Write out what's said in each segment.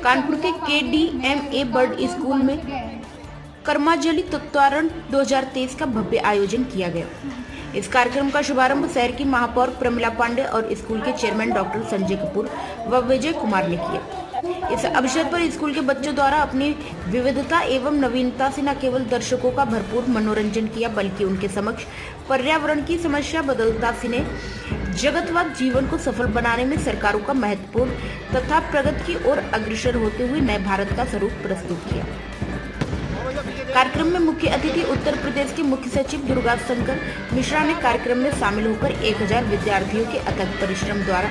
कानपुर के KDMA bird school में कर्मांजलि तत्वारण 2023 का भव्य आयोजन किया गया। इस कार्यक्रम का शुभारंभ शहर की महापौर प्रमिला पांडे और स्कूल के चेयरमैन डॉक्टर संजय कपूर व विजय कुमार ने किया। इस अवसर पर स्कूल के बच्चों द्वारा अपनी विविधता एवं नवीनता से न केवल दर्शकों का भरपूर मनोरंजन किया, बल्कि उनके समक्ष पर्यावरण की समस्या, बदलता सिने जगतवाद जीवन को सफल बनाने में सरकारों का महत्वपूर्ण तथा प्रगति की ओर अग्रसर होते हुए नए भारत का स्वरूप प्रस्तुत किया। कार्यक्रम में मुख्य अतिथि उत्तर प्रदेश के मुख्य सचिव दुर्गा शंकर मिश्रा ने कार्यक्रम में शामिल होकर 1000 विद्यार्थियों के अथक परिश्रम द्वारा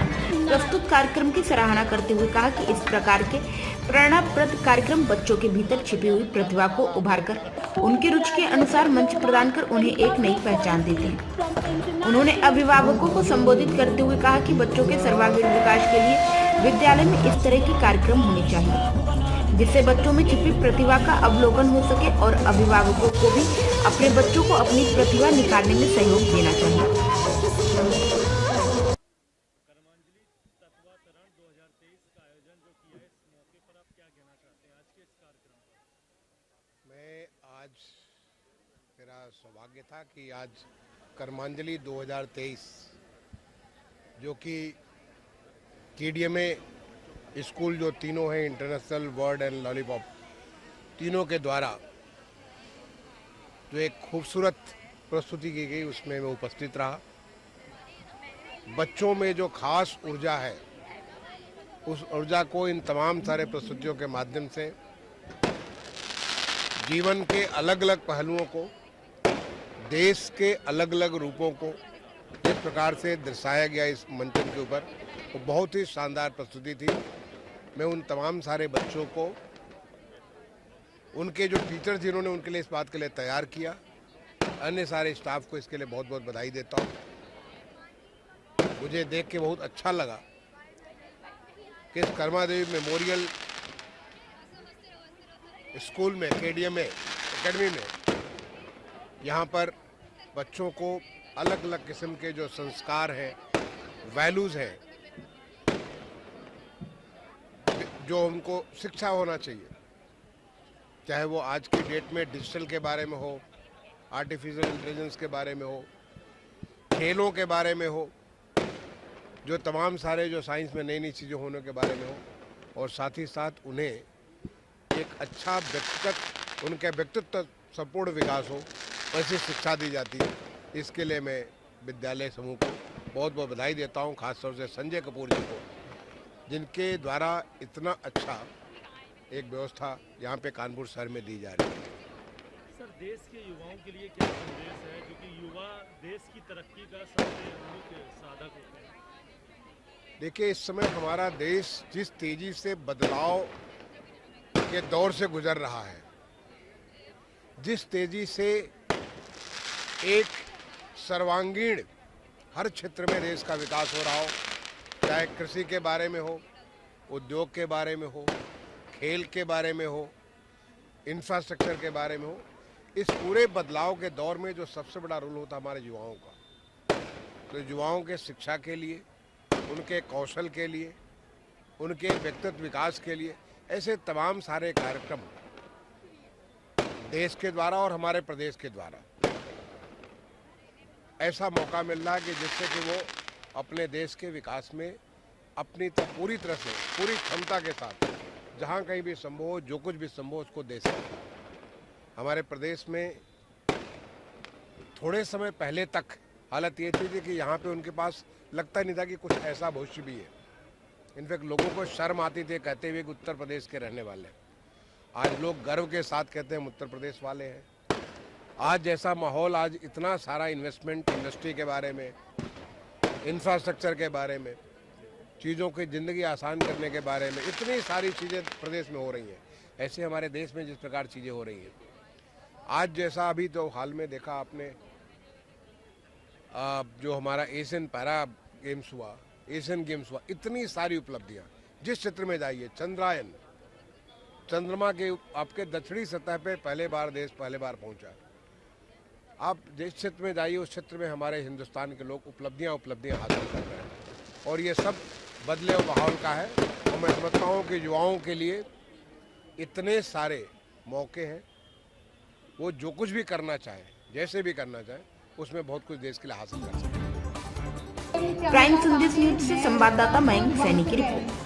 प्रस्तुत कार्यक्रम की सराहना करते हुए कहा कि इस प्रकार के प्रेरणाप्रद कार्यक्रम बच्चों के भीतर छिपी हुई प्रतिभा को उभारकर उनकी रुचि के अनुसार मंच प्रदान कर उन्हें एक नई पहचान देते हैं। उन्होंने अभिभावकों को संबोधित करते हुए कहा कि बच्चों के सर्वांगीण विकास के लिए विद्यालय में इस तरह के कार्यक्रम होने चाहिए, जिससे बच्चों में छिपी प्रतिभा का अवलोकन हो सके और अभिभावकों को भी अपने बच्चों को अपनी प्रतिभा निखारने में सहयोग देना चाहिए। कर्मांजलि तत्वातरण 2023 का आयोजन जो किया है, इस मौके पर आप क्या कहना चाहते हैं आज के इस कार्यक्रम पर? मैं आज मेरा सौभाग्य था कि आज कर्मांजलि 2023 जो कि KDMA स्कूल जो तीनों हैं, इंटरनेशनल, वर्ड एंड लॉलीपॉप, तीनों के द्वारा जो एक खूबसूरत प्रस्तुति की गई, उसमें मैं उपस्थित रहा। बच्चों में जो खास ऊर्जा है, उस ऊर्जा को इन तमाम सारे प्रस्तुतियों के माध्यम से जीवन के अलग अलग पहलुओं को, देश के अलग अलग रूपों को जिस प्रकार से दर्शाया गया इस मंचन के ऊपर, वो बहुत ही शानदार प्रस्तुति थी। मैं उन तमाम सारे बच्चों को, उनके जो टीचर जिन्होंने उनके लिए इस बात के लिए तैयार किया, अन्य सारे स्टाफ को इसके लिए बहुत बहुत बधाई देता हूँ। मुझे देख के बहुत अच्छा लगा कि इस कर्मा देवी मेमोरियल स्कूल में, KDMA एकेडमी में, यहाँ पर बच्चों को अलग अलग किस्म के जो संस्कार हैं, वैल्यूज़ हैं, जो उनको शिक्षा होना चाहिए, चाहे वो आज की डेट में डिजिटल के बारे में हो, आर्टिफिशियल इंटेलिजेंस के बारे में हो, खेलों के बारे में हो, जो तमाम सारे जो साइंस में नई नई चीज़ें होने के बारे में हो, और साथ ही साथ उन्हें एक अच्छा व्यक्तिगत, उनके व्यक्तित्व संपूर्ण विकास हो, ऐसी शिक्षा दी जाती है। इसके लिए मैं विद्यालय समूह को बहुत बहुत बधाई देता हूँ, खासतौर से संजय कपूर जी को, जिनके द्वारा इतना अच्छा एक व्यवस्था यहाँ पे कानपुर शहर में दी जा रही है। सर, देश के युवाओं के लिए क्या संदेश है, क्योंकि युवा देश की तरक्की का सबसे मुख्य साधक होते हैं? देखिए, इस समय हमारा देश जिस तेजी से बदलाव के दौर से गुजर रहा है, जिस तेजी से एक सर्वांगीण हर क्षेत्र में देश का विकास हो रहा हो, चाहे कृषि के बारे में हो, उद्योग के बारे में हो, खेल के बारे में हो, इंफ्रास्ट्रक्चर के बारे में हो, इस पूरे बदलाव के दौर में जो सबसे बड़ा रोल होता है हमारे युवाओं का, तो युवाओं के शिक्षा के लिए, उनके कौशल के लिए, उनके व्यक्तित्व विकास के लिए ऐसे तमाम सारे कार्यक्रम देश के द्वारा और हमारे प्रदेश के द्वारा ऐसा मौका मिल रहा है कि जिससे कि वो अपने देश के विकास में अपनी पूरी तरह से, पूरी क्षमता के साथ, जहाँ कहीं भी संभव हो, जो कुछ भी संभव उसको दे सकें। हमारे प्रदेश में थोड़े समय पहले तक हालत ये थी कि यहाँ पे उनके पास लगता नहीं था कि कुछ ऐसा भविष्य भी है। इनफैक्ट लोगों को शर्म आती थी कहते हुए कि उत्तर प्रदेश के रहने वाले। आज लोग गर्व के साथ कहते हैं हम उत्तर प्रदेश वाले हैं। आज जैसा माहौल, आज इतना सारा इन्वेस्टमेंट इंडस्ट्री के बारे में, इंफ्रास्ट्रक्चर के बारे में, चीज़ों की ज़िंदगी आसान करने के बारे में, इतनी सारी चीज़ें प्रदेश में हो रही हैं। ऐसे हमारे देश में जिस प्रकार चीज़ें हो रही हैं, आज जैसा अभी तो हाल में देखा आपने, जो हमारा एशियन पैरा गेम्स हुआ, एशियन गेम्स हुआ, इतनी सारी उपलब्धियाँ, जिस क्षेत्र में जाइए, चंद्रायन, चंद्रमा के आपके दक्षिणी सतह पे पहले बार देश पहले बार पहुंचा। आप जिस क्षेत्र में जाइए, उस क्षेत्र में हमारे हिंदुस्तान के लोग उपलब्धियां हासिल कर रहे हैं, और ये सब बदले हुए माहौल का है और मैं समझता हूँ कि युवाओं के लिए इतने सारे मौके हैं, वो जो कुछ भी करना चाहे, जैसे भी करना चाहे, उसमें बहुत कुछ देश के लिए हासिल कर सकते हैं। प्राइम संदेश न्यूज से संवाददाता मयंक सैनी की रिपोर्ट।